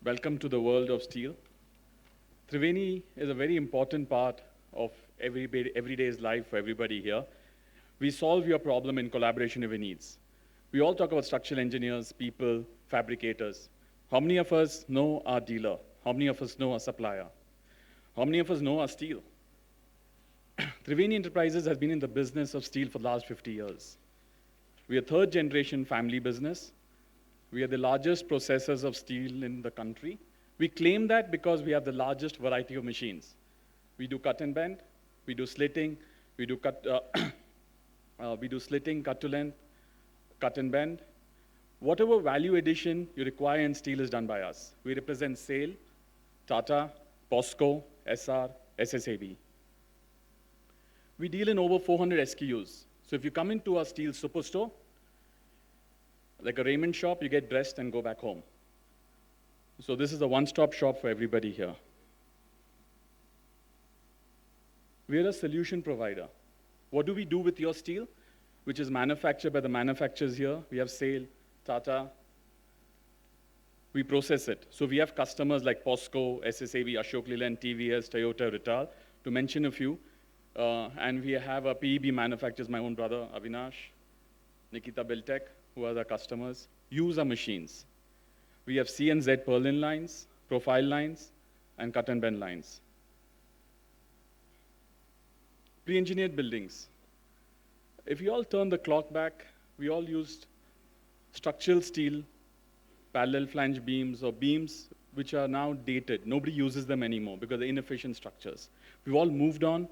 Welcome to the world of steel. Triveni is a very important part of every day's life for everybody here. We solve your problem in collaboration with needs. We all talk about structural engineers, people, fabricators. How many of us know our dealer? How many of us know our supplier? How many of us know our steel? Triveni Enterprises has been in the business of steel for the last 50 years. We are third generation family business. We are the largest processors of steel in the country. We claim that because we have the largest variety of machines. We do cut and bend, we do slitting, we do slitting, cut to length, cut and bend. Whatever value addition you require in steel is done by us. We represent SAIL, Tata, POSCO, SR, SSAB. We deal in over 400 SKUs. So if you come into our steel superstore, like a Raymond shop, you get dressed and go back home. So this is a one-stop shop for everybody here. We're a solution provider. What do we do with your steel, which is manufactured by the manufacturers here? We have SAIL, Tata. We process it. So we have customers like POSCO, SSAB, Ashok Leyland, TVS, Toyota, Rittal, to mention a few. And we have a PEB manufacturers, my own brother, Avinash, Nikita Beltec, who are the customers, use our machines. We have C and Z purlin lines, profile lines, and cut and bend lines. Pre-engineered buildings. If you all turn the clock back, we all used structural steel, parallel flange beams, or beams which are now dated. Nobody uses them anymore because they're inefficient structures. We've all moved on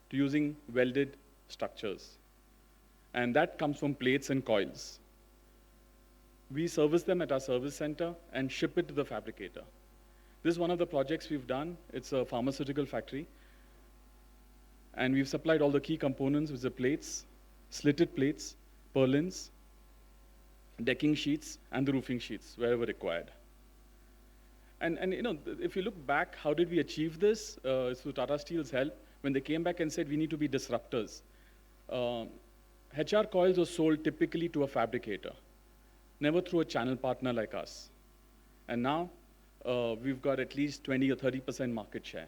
to using welded structures. And that comes from plates and coils. We service them at our service center and ship it to the fabricator. This is one of the projects we've done. It's a pharmaceutical factory. And we've supplied all the key components, which are plates, slitted plates, purlins, decking sheets, and the roofing sheets, wherever required. And you know, if you look back, how did we achieve this? It's through Tata Steel's help. When they came back and said, we need to be disruptors. HR coils were sold typically to a fabricator, never through a channel partner like us. And now, we've got at least 20 or 30% market share.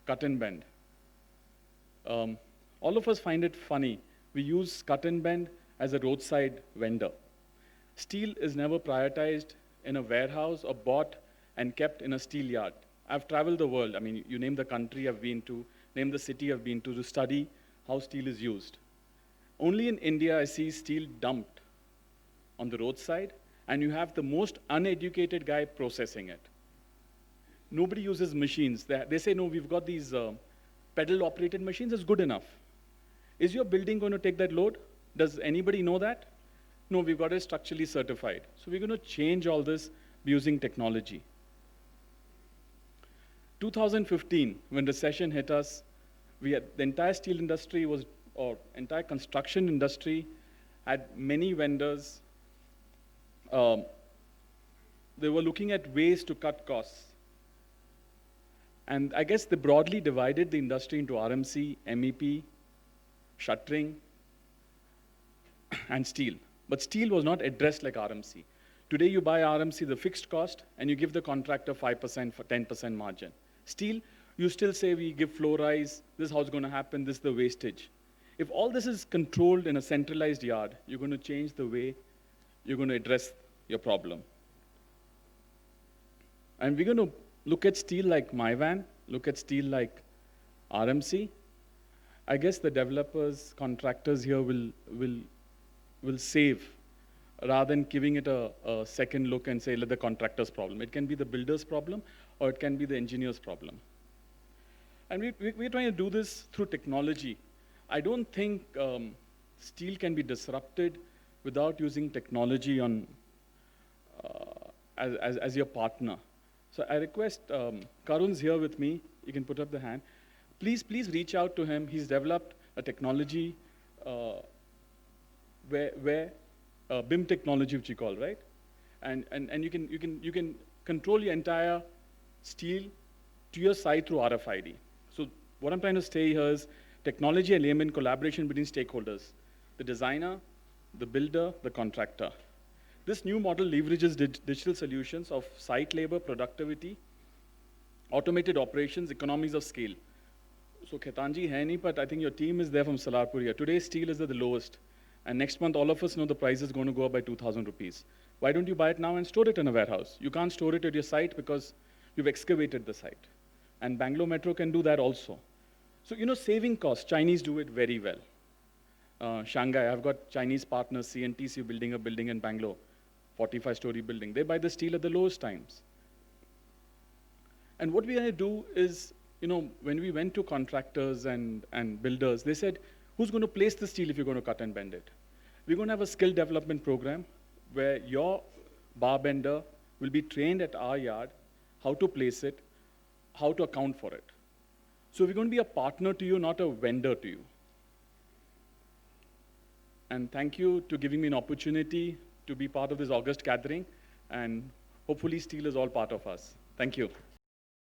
Cut and bend. All of us find it funny. We use cut and bend as a roadside vendor. Steel is never prioritized in a warehouse or bought and kept in a steel yard. I've traveled the world. I mean, you name the country I've been to, name the city I've been to study how steel is used. Only in India I see steel dumped on the roadside, and you have the most uneducated guy processing it. Nobody uses machines. They say, no, we've got these pedal-operated machines, it's good enough. Is your building going to take that load? Does anybody know that? No, we've got it structurally certified. So we're going to change all this using technology. 2015, when recession hit us, the entire steel industry was, or entire construction industry had many vendors. They were looking at ways to cut costs. And I guess they broadly divided the industry into RMC, MEP, shuttering, and steel. But steel was not addressed like RMC. Today you buy RMC, the fixed cost, and you give the contractor 5% for 10% margin. Steel, you still say we give floor rise, this is how it's going to happen, this is the wastage. If all this is controlled in a centralized yard, you're going to change the way you're going to address your problem. And we're going to look at steel like Myvan, look at steel like RMC. I guess the developers, contractors here will save rather than giving it a second look and say, let the contractor's problem. It can be the builder's problem or it can be the engineer's problem. And we're trying to do this through technology. I don't think steel can be disrupted without using technology on, as your partner. So I request, Karun's here with me. You can put up the hand. Please reach out to him. He's developed a technology where BIM technology, which you call, right? And you can control your entire steel to your site through RFID. So what I'm trying to say here is technology and layman collaboration between stakeholders, the designer, the builder, the contractor. This new model leverages digital solutions of site labor, productivity, automated operations, economies of scale. So Ketanji hai nahi, but I think your team is there from Salarpur here. Today steel is at the lowest. And next month, all of us know the price is going to go up by 2,000 rupees. Why don't you buy it now and store it in a warehouse? You can't store it at your site because you've excavated the site. And Bangalore Metro can do that also. So, saving costs, Chinese do it very well. Shanghai, I've got Chinese partners, CNTC, building a building in Bangalore, 45-story building. They buy the steel at the lowest times. And what we're going to do is, when we went to contractors and builders, they said, who's going to place the steel if you're going to cut and bend it? We're going to have a skill development program where your bar bender will be trained at our yard how to place it, how to account for it. So we're going to be a partner to you, not a vendor to you. And thank you to giving me an opportunity to be part of this August gathering. And hopefully steel is all part of us. Thank you.